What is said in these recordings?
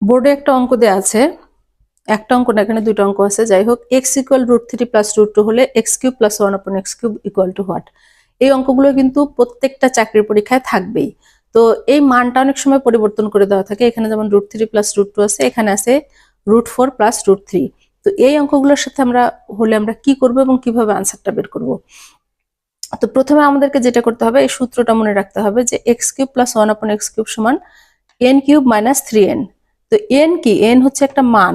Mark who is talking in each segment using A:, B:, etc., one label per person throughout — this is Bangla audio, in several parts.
A: বোর্ডে একটা অঙ্ক দেওয়া আছে, একটা অঙ্ক না, এখানে দুটো অঙ্ক আছে। যাই হোক, x ইকুয়াল √3 প্লাস √2 হলে x³ plus 1/x³ equal to what. এই অঙ্কগুলো কিন্তু প্রত্যেকটা চাকরির পরীক্ষায় থাকবেই। তো এই মানটা অনেক সময় পরিবর্তন করে দেওয়া থাকে। এখানে যেমন √3 প্লাস √2 আছে, এখানে আছে √4 প্লাস √3। তো এই অঙ্কগুলোর সাথে আমরা কি করব এবং কিভাবে আনসারটা বের করব। তো প্রথমে আমাদেরকে যেটা করতে হবে, এই সূত্রটা মনে রাখতে হবে যে x³ প্লাস 1/x³ সমান n³ মাইনাস 3n। তো n কি? n হচ্ছে একটা মান,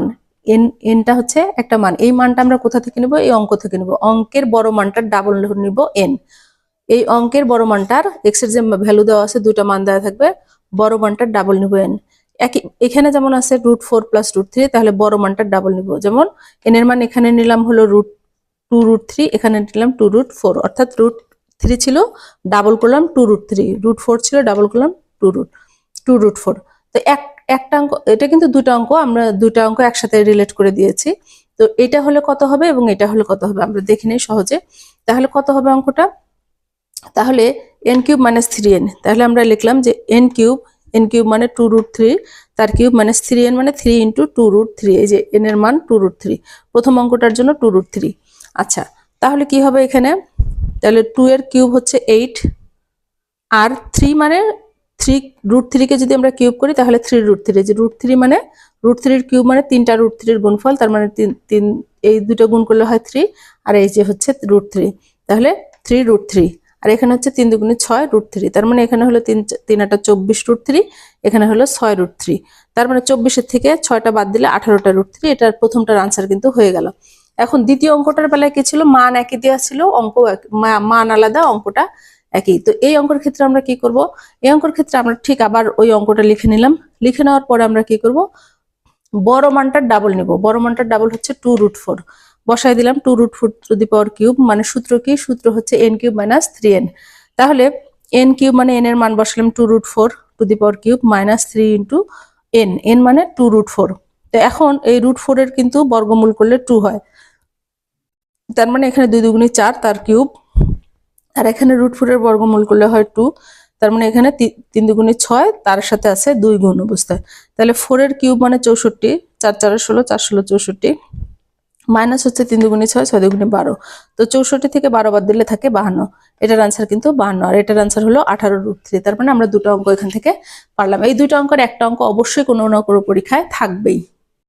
A: nটা হচ্ছে একটা মান। এই মানটা আমরা কোথা থেকে নিব? এই অঙ্ক থেকে নিব। অঙ্কের বড় মানটার ডাবল নিব n। এই অঙ্কের বড় মানটার x এর যে ভ্যালু দেওয়া আছে, দুইটা মান দেওয়া থাকবে, বড় মানটার ডাবল নিব n। এখানে যেমন আছে √4 প্লাস √3, তাহলে বড় মানটার ডাবল নিব। যেমন n এর মান এখানে নিলাম হলো √2 √3, এখানে নিলাম 2 √4, অর্থাৎ √3 ছিল, ডাবল করলাম 2 √3, √4 ছিল, ডাবল করলাম 2 √4। তো একটা অঙ্ক, এটা কিন্তু দুটো অঙ্ক, আমরা দুটো অঙ্ক একসাথে রিলেট করে দিয়েছি। তো এটা হলে কত হবে এবং এটা হলে কত হবে আমরা দেখে নিই সহজে। তাহলে কত হবে অঙ্কটা? তাহলে n³ মাইনাস 3n, তাহলে আমরা লিখলাম যে n³ মানে 2 √3, তার কিউব মাইনাস 3n মানে 3 ইন্টু 2 √3। এই যে n এর মান 2 √3, প্রথম অঙ্কটার জন্য 2 √3। আচ্ছা, তাহলে কি হবে এখানে? তাহলে 2 এর কিউব হচ্ছে 8, আর 3 মানে 3 √3 কে যদি আমরা কিউব করি তাহলে 3 √3। যে √3 মানে √3 এর কিউব মানে 3টা √3 এর গুণফল, তার মানে 3 এই দুটো গুণ করলে হয় 3, আর এই যে হচ্ছে √3, তাহলে 3 √3। আর এখানে হচ্ছে 3 দুগুণে 6 √3, তার মানে এখানে হলো 3 8 24 √3, এখানে হলো 6 √3। তার মানে 24 এর থেকে 6টা বাদ দিলে 18টা √3। এটার প্রথমটার আনসার কিন্তু হয়ে গেল। এখন দ্বিতীয় অঙ্কটার বেলায় কি ছিল? মান একই দেওয়া ছিল, অঙ্ক মান আলাদা, অঙ্কটা একই। তো এই অঙ্কের ক্ষেত্রে আমরা কি করব? এই অঙ্কের ক্ষেত্রে আমরা ঠিক আবার ওই অঙ্কটা লিখে নিলাম। লিখে নেওয়ার পরে আমরা কি করব? বড় মানটার ডাবল নিব। বড় মানটার ডাবল হচ্ছে 2 √4, বসাই দিলাম 2 √4 টু দি পাওয়ার কিউব। মানে সূত্র কি? সূত্র হচ্ছে n³ মাইনাস 3n। তাহলে n³ মানে n এর মান বসালাম 2 √4 to the power cube minus 3 into n, n মানে 2 √4। তো এখন এই √4 এর কিন্তু বর্গমূল করলে 2 হয়, তার মানে এখানে 2 দুগুণে 4, তার কিউব, আর এখানে √4 এর বর্গমূল করলে হয় 2, তার মানে এখানে 3 দুগুণে 6, তার সাথে আছে 2 গুণ অবস্থায়। তাহলে 4 এর কিউব মানে 64, 4 4 16, 4 16 64, মাইনাস হচ্ছে 3 দুগুণে 6, 6 দুগুণে 12। তো 64 থেকে 12 বাদ দিলে থাকে 52। এটার আনসার কিন্তু 52, আর এটার আনসার হলো 18 √3। তার মানে আমরা দুটো অঙ্ক এখান থেকে পারলাম। এই দুটো অঙ্কের একটা অঙ্ক অবশ্যই কোনো না কোনো পরীক্ষায় থাকবেই।